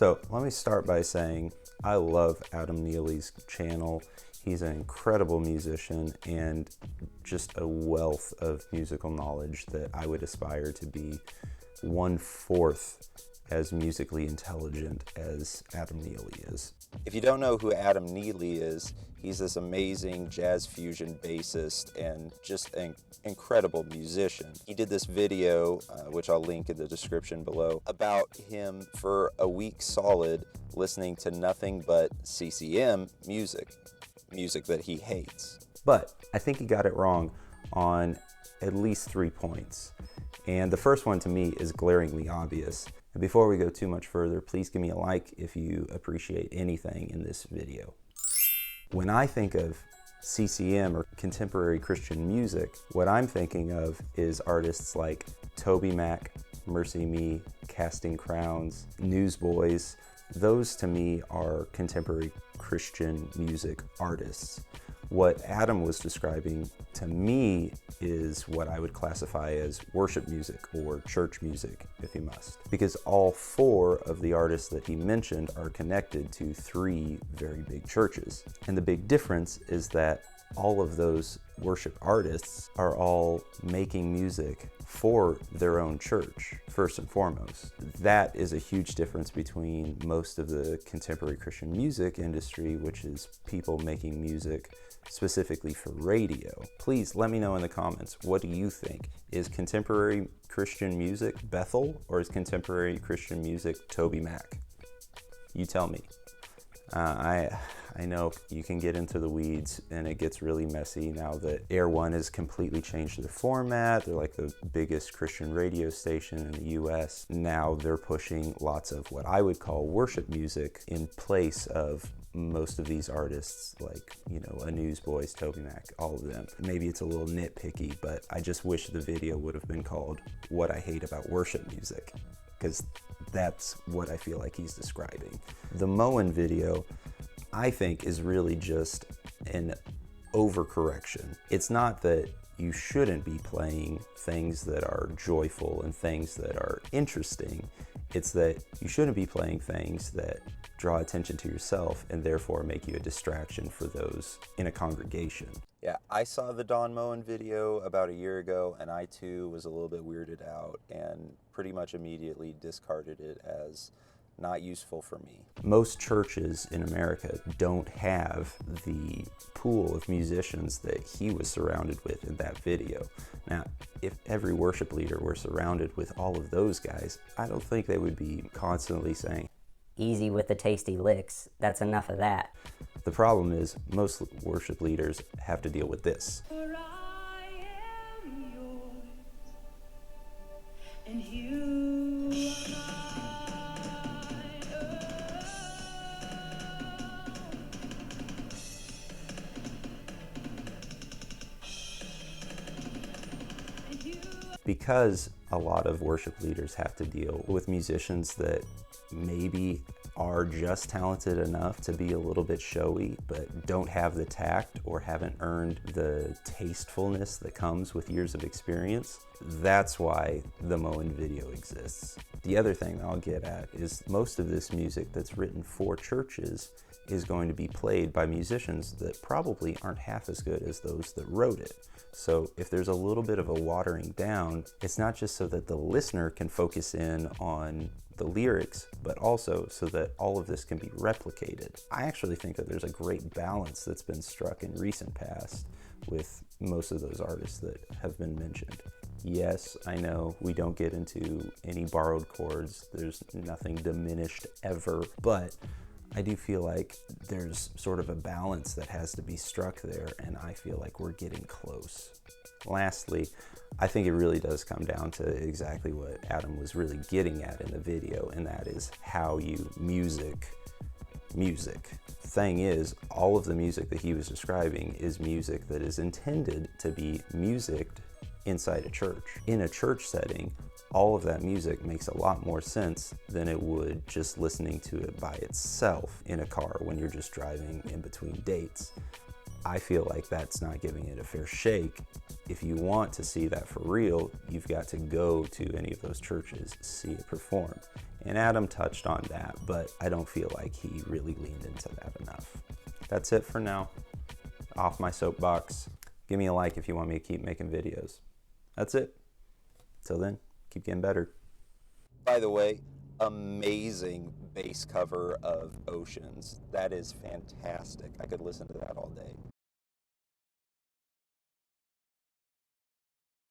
So let me start by saying I love Adam Neely's channel. He's an incredible musician and just a wealth of musical knowledge that I would aspire to be 1/4 as musically intelligent as Adam Neely is. If you don't know who Adam Neely is, he's this amazing jazz fusion bassist and just an incredible musician. He did this video, which I'll link in the description below, about him for a week solid listening to nothing but CCM music that he hates. But I think he got it wrong on at least 3 points. And the first one to me is glaringly obvious. And before we go too much further, please give me a like if you appreciate anything in this video. When I think of CCM or contemporary Christian music, what I'm thinking of is artists like Toby Mac, Mercy Me, Casting Crowns, Newsboys. Those to me are contemporary Christian music artists. What Adam was describing to me is what I would classify as worship music or church music, if you must. Because all 4 of the artists that he mentioned are connected to 3 very big churches. And the big difference is that all of those worship artists are all making music for their own church, first and foremost. That is a huge difference between most of the contemporary Christian music industry, which is people making music specifically for radio. Please let me know in the comments, what do you think? Is contemporary Christian music Bethel, or is contemporary Christian music Toby Mac? You tell me. I know you can get into the weeds and it gets really messy now that Air One has completely changed their format. They're like the biggest Christian radio station in the US. Now they're pushing lots of what I would call worship music in place of most of these artists, like, you know, a Newsboys, Toby Mac, all of them. Maybe it's a little nitpicky, but I just wish the video would have been called What I Hate About Worship Music, because that's what I feel like he's describing. The Moen video, I think, is really just an overcorrection. It's not that you shouldn't be playing things that are joyful and things that are interesting. It's that you shouldn't be playing things that draw attention to yourself and therefore make you a distraction for those in a congregation. Yeah, I saw the Don Moen video about a year ago, and I too was a little bit weirded out and pretty much immediately discarded it as not useful for me. Most churches in America don't have the pool of musicians that he was surrounded with in that video. Now, if every worship leader were surrounded with all of those guys, I don't think they would be constantly saying, "Easy with the tasty licks, that's enough of that." The problem is most worship leaders have to deal with this. For I am yours, and you are mine. Because a lot of worship leaders have to deal with musicians that maybe are just talented enough to be a little bit showy, but don't have the tact or haven't earned the tastefulness that comes with years of experience. That's why the Moen video exists. The other thing I'll get at is most of this music that's written for churches is going to be played by musicians that probably aren't half as good as those that wrote it. So if there's a little bit of a watering down, it's not just so that the listener can focus in on the lyrics, but also so that all of this can be replicated. I actually think that there's a great balance that's been struck in recent past with most of those artists that have been mentioned. Yes, I know we don't get into any borrowed chords. There's nothing diminished ever, but I do feel like there's sort of a balance that has to be struck there, and I feel like we're getting close. Lastly, I think it really does come down to exactly what Adam was really getting at in the video, and that is how you music. The thing is, all of the music that he was describing is music that is intended to be musiced inside a church. In a church setting, all of that music makes a lot more sense than it would just listening to it by itself in a car when you're just driving in between dates. I feel like that's not giving it a fair shake. If you want to see that for real, you've got to go to any of those churches, see it perform. And Adam touched on that, but I don't feel like he really leaned into that enough. That's it for now. Off my soapbox. Give me a like if you want me to keep making videos. That's it. Till then, keep getting better. By the way, amazing bass cover of Oceans. That is fantastic. I could listen to that all day.